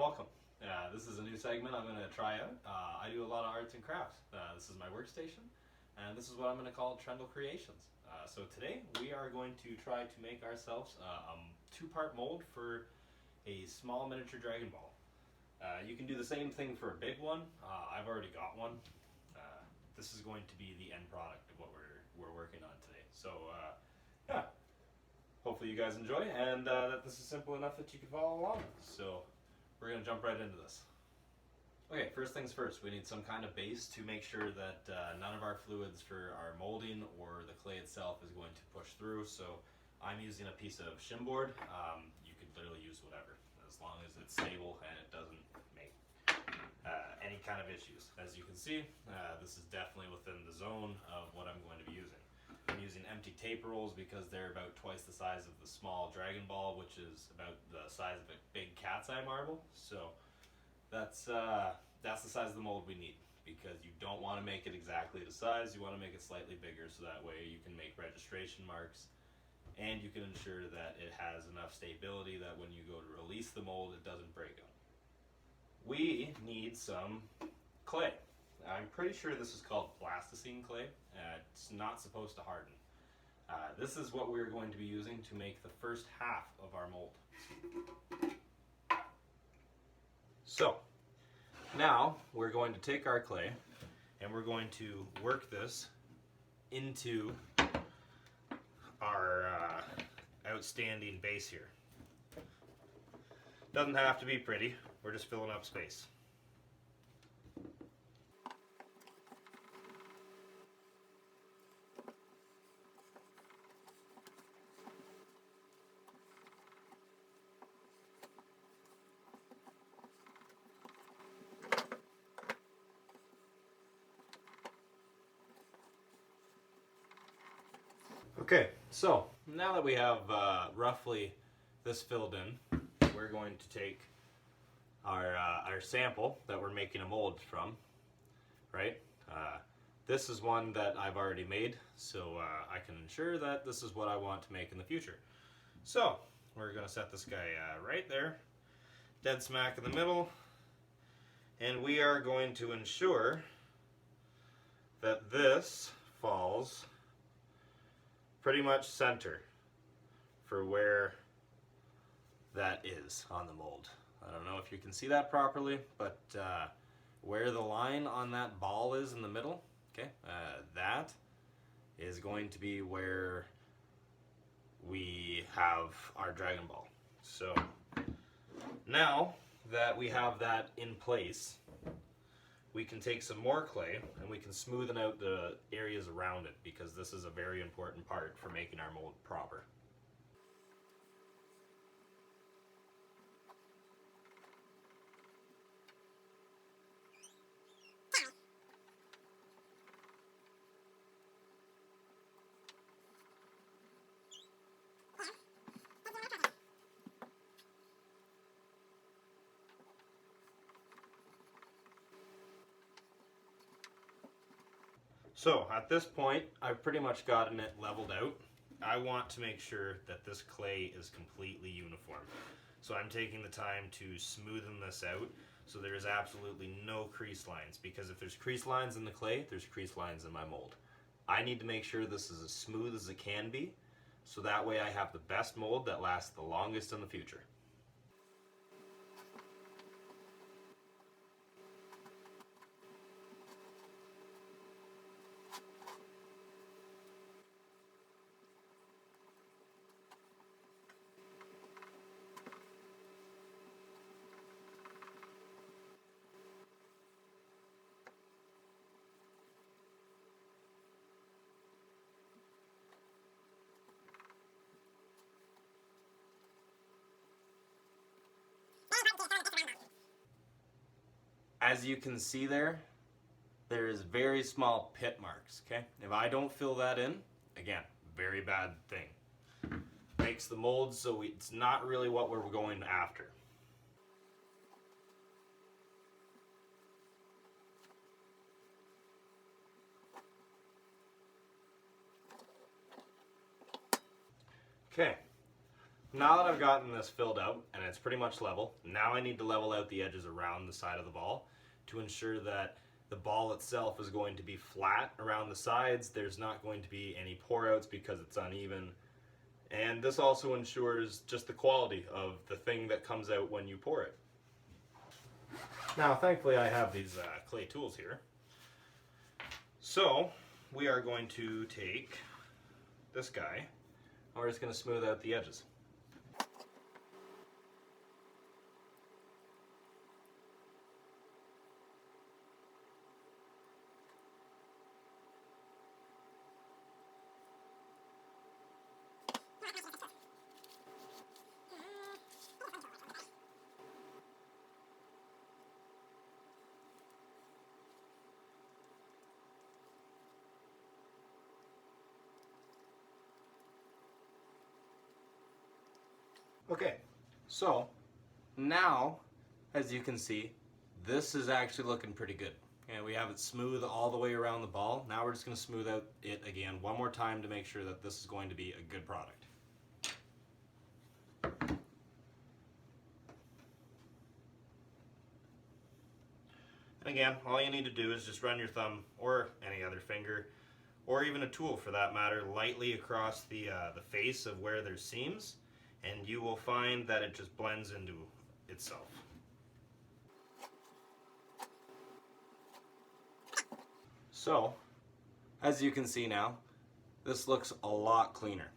welcome. This is a new segment I'm going to try out. I do a lot of arts and crafts. This is my workstation, and this is what I'm going to call Trendle Creations. So today we are going to try to make ourselves a two-part mold for a small miniature Dragon Ball. You can do the same thing for a big one. I've already got one. This is going to be the end product of what we're working on today. So yeah, hopefully you guys enjoy, and that this is simple enough that you can follow along. So we're going to jump right into this. Okay, first things first, we need some kind of base to make sure that none of our fluids for our molding or the clay itself is going to push through. So I'm using a piece of shimboard. You could literally use whatever, as long as it's stable and it doesn't make any kind of issues. As you can see, this is definitely within the zone of what I'm going to be using. I'm using empty tape rolls because they're about twice the size of the small Dragon Ball, which is about the size of a big cat's eye marble. So that's the size of the mold we need, because you don't want to make it exactly the size. You want to make it slightly bigger, so that way you can make registration marks and you can ensure that it has enough stability that when you go to release the mold, it doesn't break out. We need some clay. I'm pretty sure this is called plasticine clay. It's not supposed to harden. This is what we're going to be using to make the first half of our mold. So now we're going to take our clay and we're going to work this into our outstanding base here. Doesn't have to be pretty, we're just filling up space. Okay, so now that we have roughly this filled in, we're going to take our sample that we're making a mold from, right? This is one that I've already made, so I can ensure that this is what I want to make in the future. So we're going to set this guy right there, dead smack in the middle, and we are going to ensure that this falls pretty much center for where that is on the mold. I don't know if you can see that properly, but where the line on that ball is in the middle, okay, that is going to be where we have our Dragon Ball. So now that we have that in place, we can take some more clay and we can smoothen out the areas around it, because this is a very important part for making our mold proper. So at this point, I've pretty much gotten it leveled out. I want to make sure that this clay is completely uniform. So I'm taking the time to smoothen this out so there is absolutely no crease lines, because if there's crease lines in the clay, there's crease lines in my mold. I need to make sure this is as smooth as it can be, so that way I have the best mold that lasts the longest in the future. As you can see there is very small pit marks, okay? If I don't fill that in, again, very bad thing. Makes the mold so it's not really what we're going after. Okay, Now that I've gotten this filled out and it's pretty much level, now I need to level out the edges around the side of the ball to ensure that the ball itself is going to be flat around the sides. There's not going to be any pour outs because it's uneven. And this also ensures just the quality of the thing that comes out when you pour it. Now, thankfully, I have these clay tools here. So, we are going to take this guy, and we're just going to smooth out the edges. Okay, so now, as you can see, this is actually looking pretty good. And we have it smooth all the way around the ball. Now we're just going to smooth out it again one more time to make sure that this is going to be a good product. And again, all you need to do is just run your thumb or any other finger, or even a tool for that matter, lightly across the face of where there's seams, and you will find that it just blends into itself. So, as you can see now, this looks a lot cleaner.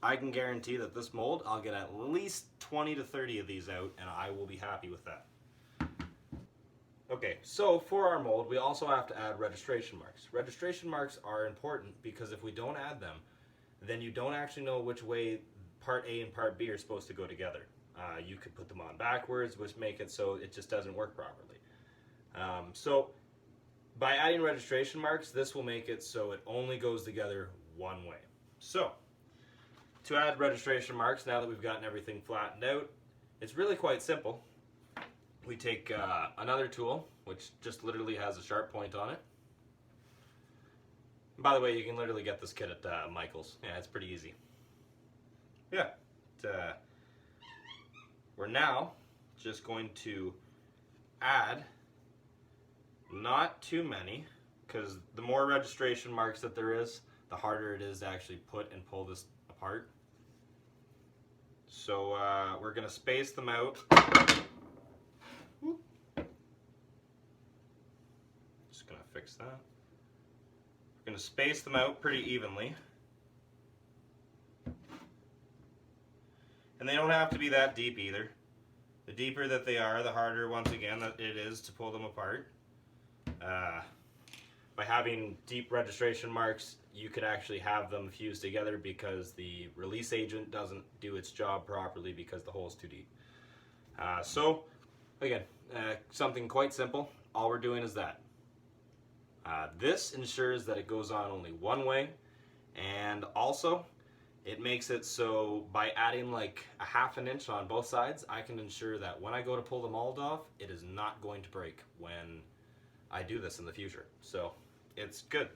I can guarantee that this mold, I'll get at least 20 to 30 of these out, and I will be happy with that. Okay, so for our mold, we also have to add registration marks. Registration marks are important because if we don't add them, then you don't actually know which way part A and part B are supposed to go together. You could put them on backwards, which make it so it just doesn't work properly. So by adding registration marks, this will make it so it only goes together one way. So to add registration marks, now that we've gotten everything flattened out, it's really quite simple. We take another tool, which just literally has a sharp point on it. By the way, you can literally get this kit at Michael's. Yeah, it's pretty easy. Yeah, we're now just going to add not too many, because the more registration marks that there is, the harder it is to actually put and pull this apart. So we're going to space them out. Just going to fix that. We're going to space them out pretty evenly. And they don't have to be that deep either. The deeper that they are, the harder, once again, that it is to pull them apart. By having deep registration marks, you could actually have them fused together because the release agent doesn't do its job properly because the hole is too deep. So, again, something quite simple. All we're doing is that. This ensures that it goes on only one way, and also it makes it so by adding like a ½ an inch on both sides, I can ensure that when I go to pull the mold off, it is not going to break when I do this in the future. So it's good.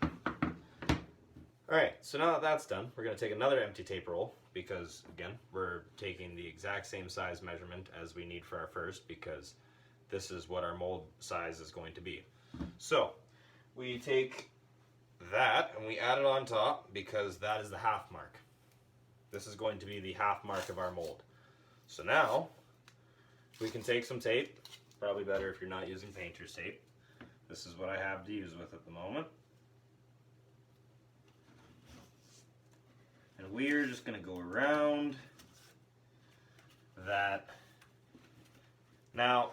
Alright, so now that that's done, we're going to take another empty tape roll because, again, we're taking the exact same size measurement as we need for our first because this is what our mold size is going to be. So we take that and we add it on top because that is the half mark. This is going to be the half mark of our mold. So now we can take some tape, probably better if you're not using painter's tape. This is what I have to use with at the moment. And we're just going to go around that. Now,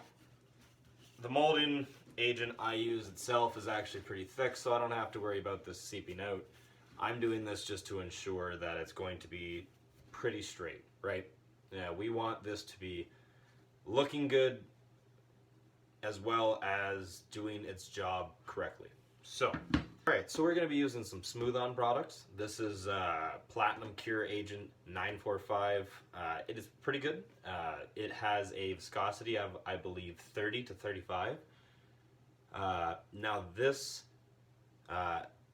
the molding agent I use itself is actually pretty thick, so I don't have to worry about this seeping out. I'm doing this just to ensure that it's going to be pretty straight, right? Yeah, we want this to be looking good as well as doing its job correctly. So, alright, so we're going to be using some smooth-on products. This is Platinum Cure Agent 945. It is pretty good. It has a viscosity of, I believe, 30 to 35. Now this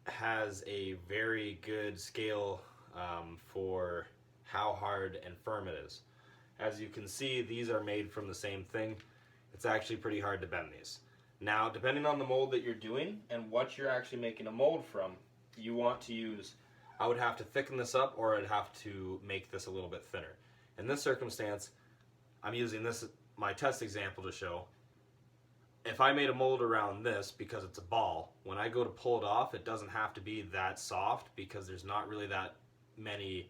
has a very good scale for how hard and firm it is. As you can see, these are made from the same thing. It's actually pretty hard to bend these. Now, depending on the mold that you're doing and what you're actually making a mold from, you want to use, I would have to thicken this up or I'd have to make this a little bit thinner. In this circumstance, I'm using this, my test example, to show if I made a mold around this because it's a ball, when I go to pull it off, it doesn't have to be that soft because there's not really that many,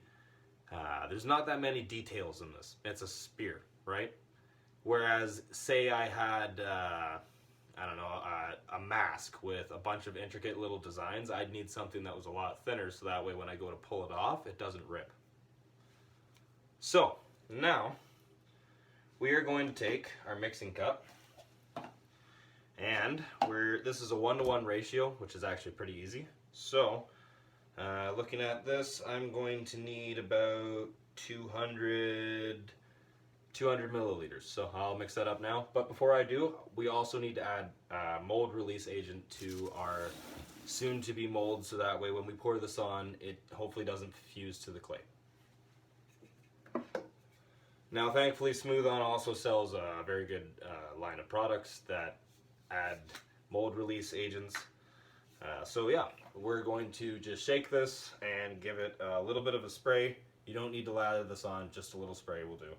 there's not that many details in this. It's a spear, right? Whereas, say I had, I don't know, a mask with a bunch of intricate little designs, I'd need something that was a lot thinner so that way when I go to pull it off, it doesn't rip. So, now, we are going to take our mixing cup, and this is a 1-to-1 ratio, which is actually pretty easy. So, looking at this, I'm going to need about 200 milliliters. So I'll mix that up now. But before I do, we also need to add mold release agent to our soon-to-be mold, so that way when we pour this on, it hopefully doesn't fuse to the clay. Now, thankfully, Smooth On also sells a very good line of products that add mold release agents. So yeah, we're going to just shake this and give it a little bit of a spray. You don't need to lather this on, just a little spray will do.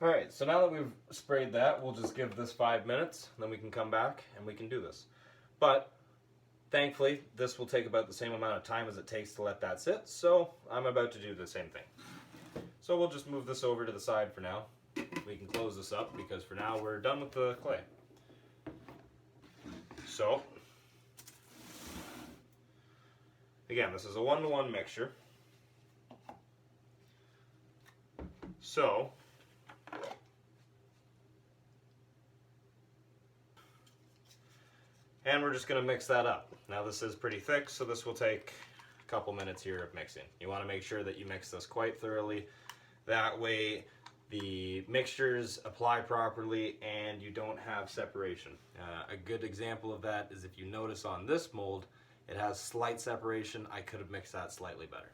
Alright, so now that we've sprayed that, we'll just give this 5 minutes, then we can come back and we can do this. But thankfully, this will take about the same amount of time as it takes to let that sit, so I'm about to do the same thing. So we'll just move this over to the side for now. We can close this up because for now we're done with the clay. So, again, this is a 1-to-1 mixture. So, and we're just going to mix that up. Now this is pretty thick, so this will take a couple minutes here of mixing. You want to make sure that you mix this quite thoroughly. That way the mixtures apply properly and you don't have separation. A good example of that is if you notice on this mold, it has slight separation. I could have mixed that slightly better.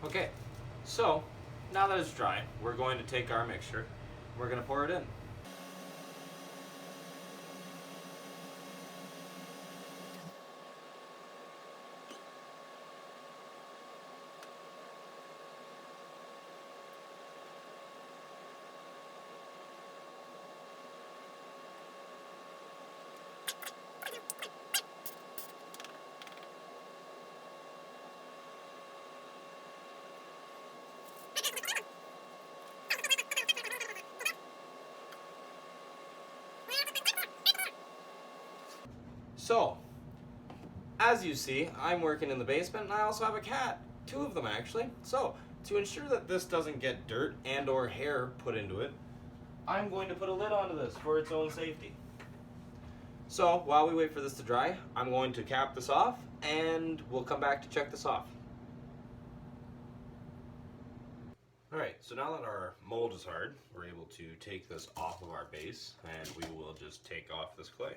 Okay, so now that it's dry, we're going to take our mixture, we're going to pour it in. So, as you see, I'm working in the basement and I also have a cat. 2 of them actually. So, to ensure that this doesn't get dirt and or hair put into it, I'm going to put a lid onto this for its own safety. So, while we wait for this to dry, I'm going to cap this off and we'll come back to check this off. Alright, so now that our mold is hard, we're able to take this off of our base and we will just take off this clay.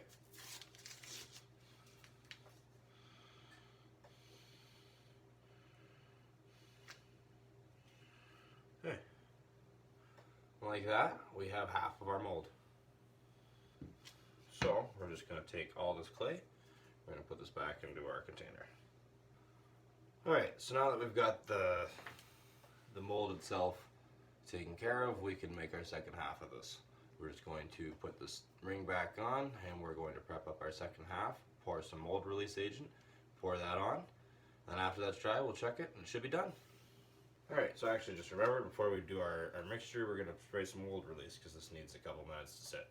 Okay. Like that, we have half of our mold. So, we're just going to take all this clay, we're going to put this back into our container. Alright, so now that we've got the mold itself taken care of, we can make our second half of this. We're just going to put this ring back on and we're going to prep up our second half, pour some mold release agent, pour that on, and after that's dry we'll check it and it should be done. Alright, so actually just remember, before we do our mixture, we're going to spray some mold release because this needs a couple minutes to sit.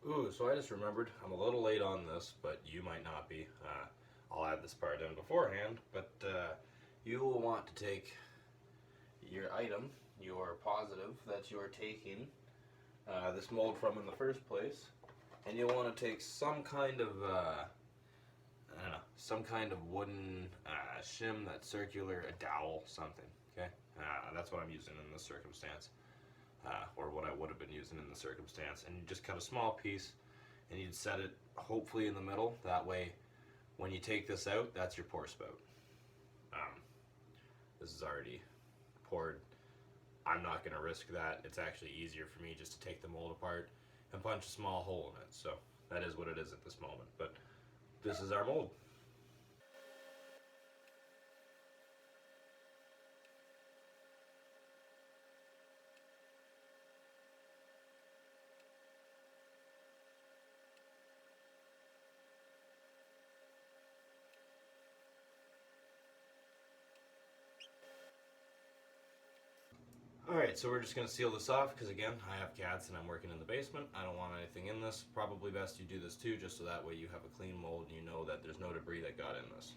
Ooh, so I just remembered, I'm a little late on this, but you might not be. I'll add this part in beforehand, but you will want to take your item, your positive that you're taking this mold from in the first place, and you'll want to take some kind of, I don't know, some kind of wooden shim that's circular, a dowel, something, okay? That's what I'm using in this circumstance. Or what I would have been using in the circumstance, and you just cut a small piece and you'd set it hopefully in the middle. That way when you take this out, that's your pour spout. This is already poured. I'm not going to risk that. It's actually easier for me just to take the mold apart and punch a small hole in it, so that is what it is at this moment, but this is our mold. Alright, so we're just going to seal this off because, again, I have cats and I'm working in the basement. I don't want anything in this. Probably best you do this too, just so that way you have a clean mold and you know that there's no debris that got in this.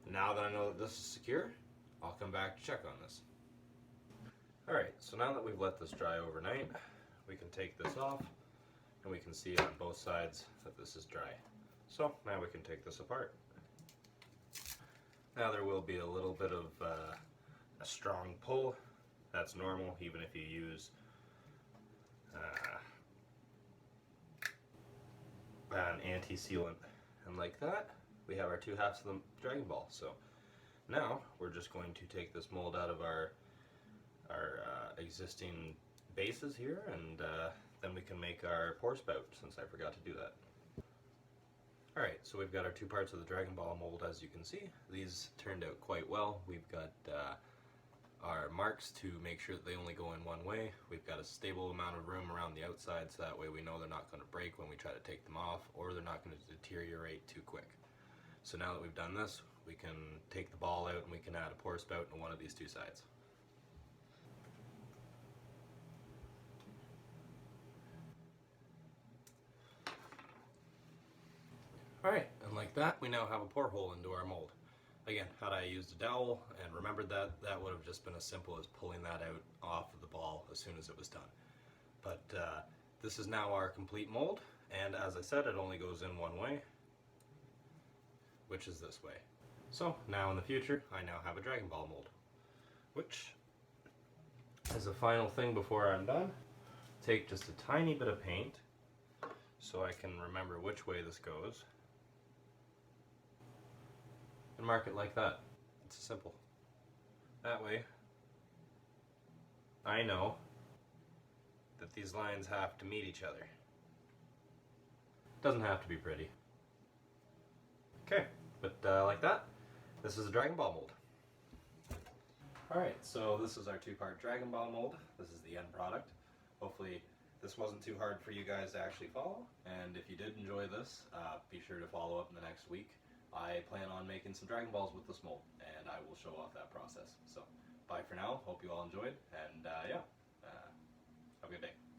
Now that I know that this is secure, I'll come back to check on this. Alright, so now that we've let this dry overnight, we can take this off and we can see on both sides that this is dry. So now we can take this apart. Now there will be a little bit of a strong pull. That's normal, even if you use an anti-sealant. And like that, we have our two halves of the Dragon Ball. So now we're just going to take this mold out of our existing bases here, and then we can make our pour spout, since I forgot to do that. Alright, so we've got our two parts of the Dragon Ball mold, as you can see. These turned out quite well. We've got our marks to make sure that they only go in one way. We've got a stable amount of room around the outside, so that way we know they're not going to break when we try to take them off, or they're not going to deteriorate too quick. So now that we've done this, we can take the ball out and we can add a pour spout to one of these two sides. Alright, and like that, we now have a pour hole into our mold. Again, had I used a dowel and remembered that, that would have just been as simple as pulling that out off of the ball as soon as it was done. But this is now our complete mold, and as I said, it only goes in one way, which is this way. So now in the future, I now have a Dragon Ball mold, which, as a final thing before I'm done, take just a tiny bit of paint so I can remember which way this goes, and mark it like that. It's simple. That way, I know that these lines have to meet each other. Doesn't have to be pretty. Okay, but like that, this is a Dragon Ball mold. Alright, so this is our two-part Dragon Ball mold. This is the end product. Hopefully this wasn't too hard for you guys to actually follow, and if you did enjoy this, be sure to follow up in the next week. I plan on making some Dragon Balls with this mold, and I will show off that process. So, bye for now. Hope you all enjoyed, and yeah, have a good day.